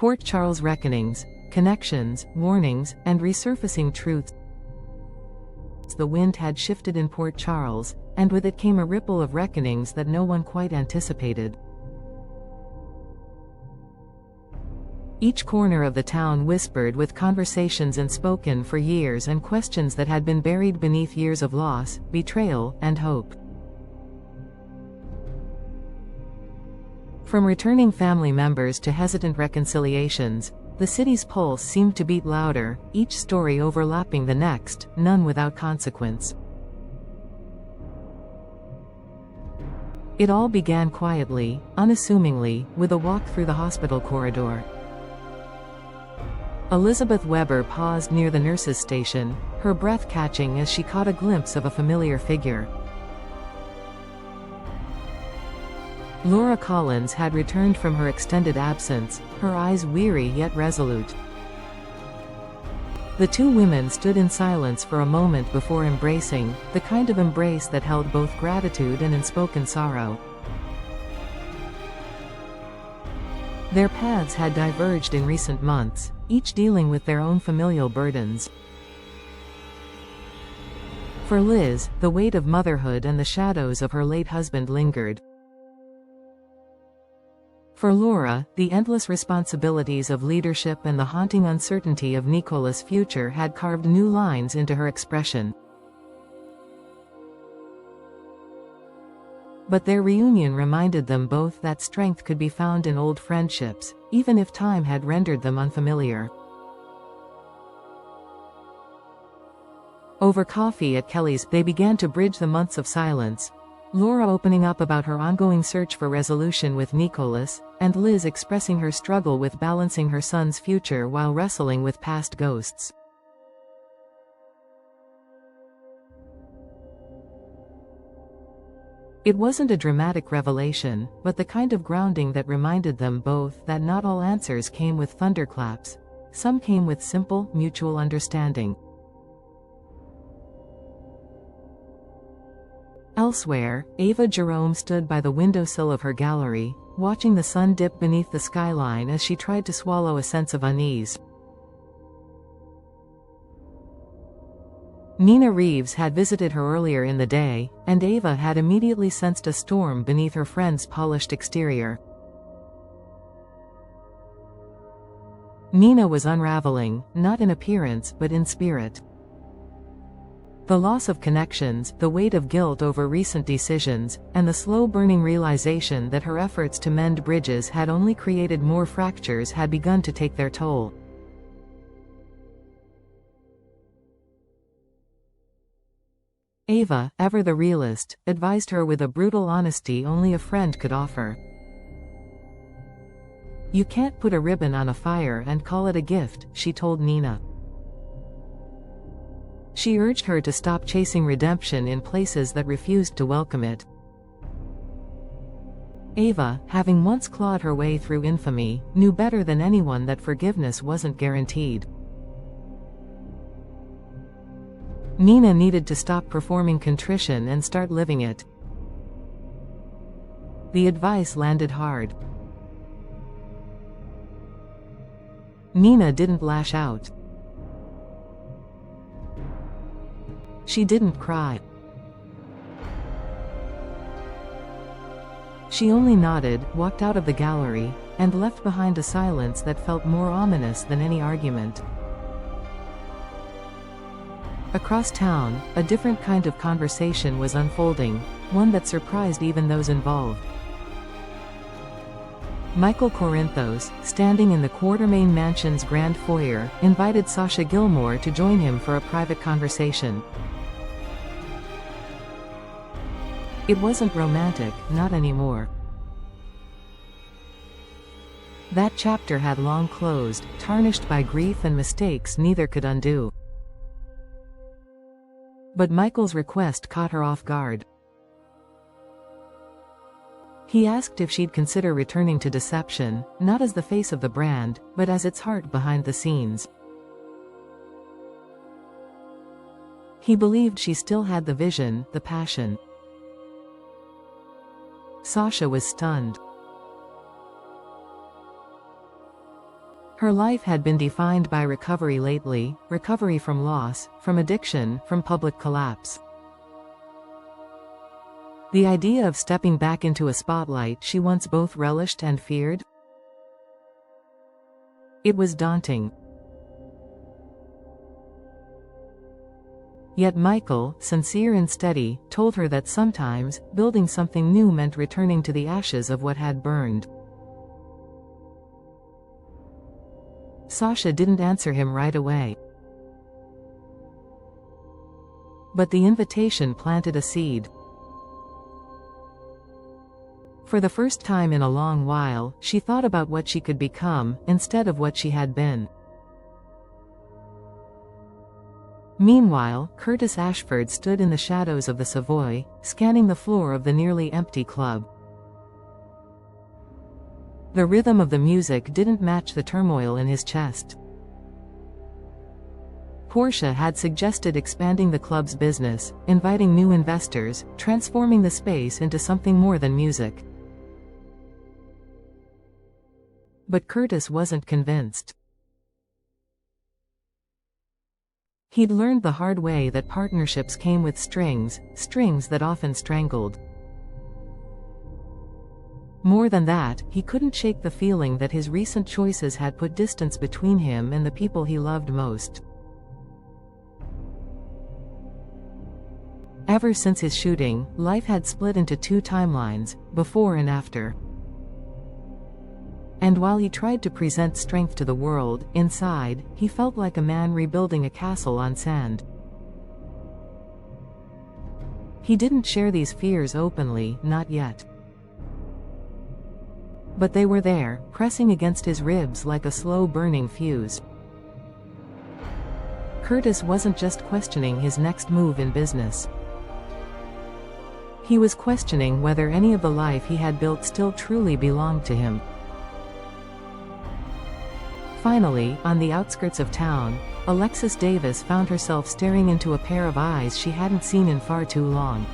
Port Charles reckonings, connections, warnings, and resurfacing truths. The wind had shifted in Port Charles, and with it came a ripple of reckonings that no one quite anticipated. Each corner of the town whispered with conversations unspoken for years and questions that had been buried beneath years of loss, betrayal, and hope. From returning family members to hesitant reconciliations, the city's pulse seemed to beat louder, each story overlapping the next, none without consequence. It all began quietly, unassumingly, with a walk through the hospital corridor. Elizabeth Weber paused near the nurse's station, her breath catching as she caught a glimpse of a familiar figure. Laura Collins had returned from her extended absence, her eyes weary yet resolute. The two women stood in silence for a moment before embracing, the kind of embrace that held both gratitude and unspoken sorrow. Their paths had diverged in recent months, each dealing with their own familial burdens. For Liz, the weight of motherhood and the shadows of her late husband lingered. For Laura, the endless responsibilities of leadership and the haunting uncertainty of Nicola's future had carved new lines into her expression. But their reunion reminded them both that strength could be found in old friendships, even if time had rendered them unfamiliar. Over coffee at Kelly's, they began to bridge the months of silence, Laura opening up about her ongoing search for resolution with Nicholas, and Liz expressing her struggle with balancing her son's future while wrestling with past ghosts. It wasn't a dramatic revelation, but the kind of grounding that reminded them both that not all answers came with thunderclaps. Some came with simple, mutual understanding. Elsewhere, Ava Jerome stood by the windowsill of her gallery, watching the sun dip beneath the skyline as she tried to swallow a sense of unease. Nina Reeves had visited her earlier in the day, and Ava had immediately sensed a storm beneath her friend's polished exterior. Nina was unraveling, not in appearance but in spirit. The loss of connections, the weight of guilt over recent decisions, and the slow-burning realization that her efforts to mend bridges had only created more fractures had begun to take their toll. Ava, ever the realist, advised her with a brutal honesty only a friend could offer. "You can't put a ribbon on a fire and call it a gift," she told Nina. She urged her to stop chasing redemption in places that refused to welcome it. Ava, having once clawed her way through infamy, knew better than anyone that forgiveness wasn't guaranteed. Nina needed to stop performing contrition and start living it. The advice landed hard. Nina didn't lash out. She didn't cry. She only nodded, walked out of the gallery, and left behind a silence that felt more ominous than any argument. Across town, a different kind of conversation was unfolding, one that surprised even those involved. Michael Corinthos, standing in the Quartermain Mansion's grand foyer, invited Sasha Gilmore to join him for a private conversation. It wasn't romantic, not anymore. That chapter had long closed, tarnished by grief and mistakes neither could undo. But Michael's request caught her off guard. He asked if she'd consider returning to Deception, not as the face of the brand, but as its heart behind the scenes. He believed she still had the vision, the passion. Sasha was stunned. Her life had been defined by recovery lately, recovery from loss, from addiction, from public collapse. The idea of stepping back into a spotlight she once both relished and feared? It was daunting. Yet Michael, sincere and steady, told her that sometimes, building something new meant returning to the ashes of what had burned. Sasha didn't answer him right away. But the invitation planted a seed. For the first time in a long while, she thought about what she could become, instead of what she had been. Meanwhile, Curtis Ashford stood in the shadows of the Savoy, scanning the floor of the nearly empty club. The rhythm of the music didn't match the turmoil in his chest. Portia had suggested expanding the club's business, inviting new investors, transforming the space into something more than music. But Curtis wasn't convinced. He'd learned the hard way that partnerships came with strings that often strangled. More than that, he couldn't shake the feeling that his recent choices had put distance between him and the people he loved most. Ever since his shooting, life had split into two timelines, before and after. And while he tried to present strength to the world, inside, he felt like a man rebuilding a castle on sand. He didn't share these fears openly, not yet. But they were there, pressing against his ribs like a slow-burning fuse. Curtis wasn't just questioning his next move in business. He was questioning whether any of the life he had built still truly belonged to him. Finally, on the outskirts of town, Alexis Davis found herself staring into a pair of eyes she hadn't seen in far too long.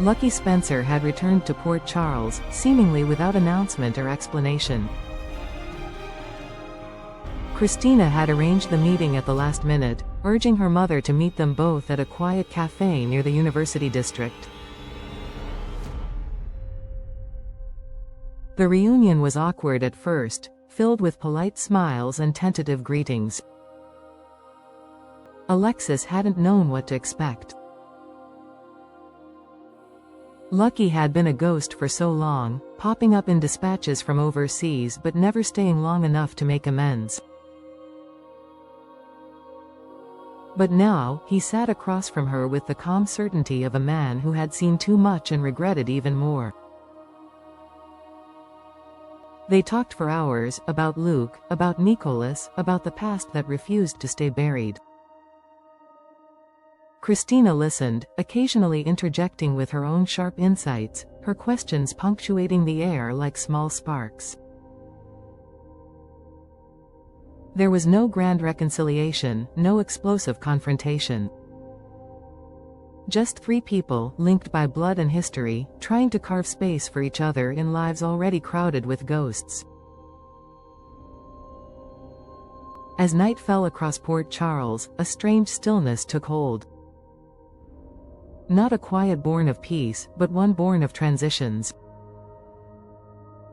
Lucky Spencer had returned to Port Charles, seemingly without announcement or explanation. Christina had arranged the meeting at the last minute, urging her mother to meet them both at a quiet cafe near the University District. The reunion was awkward at first, filled with polite smiles and tentative greetings. Alexis hadn't known what to expect. Lucky had been a ghost for so long, popping up in dispatches from overseas but never staying long enough to make amends. But now, he sat across from her with the calm certainty of a man who had seen too much and regretted even more. They talked for hours, about Luke, about Nicholas, about the past that refused to stay buried. Christina listened, occasionally interjecting with her own sharp insights, her questions punctuating the air like small sparks. There was no grand reconciliation, no explosive confrontation. Just three people, linked by blood and history, trying to carve space for each other in lives already crowded with ghosts. As night fell across Port Charles, a strange stillness took hold. Not a quiet born of peace, but one born of transitions.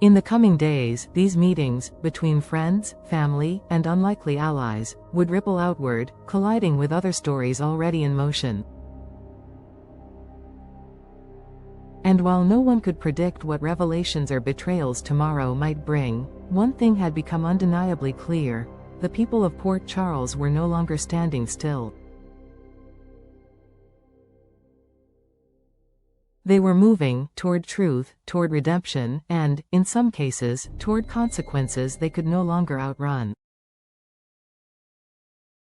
In the coming days, these meetings, between friends, family, and unlikely allies, would ripple outward, colliding with other stories already in motion. And while no one could predict what revelations or betrayals tomorrow might bring, one thing had become undeniably clear: the people of Port Charles were no longer standing still. They were moving, toward truth, toward redemption, and, in some cases, toward consequences they could no longer outrun.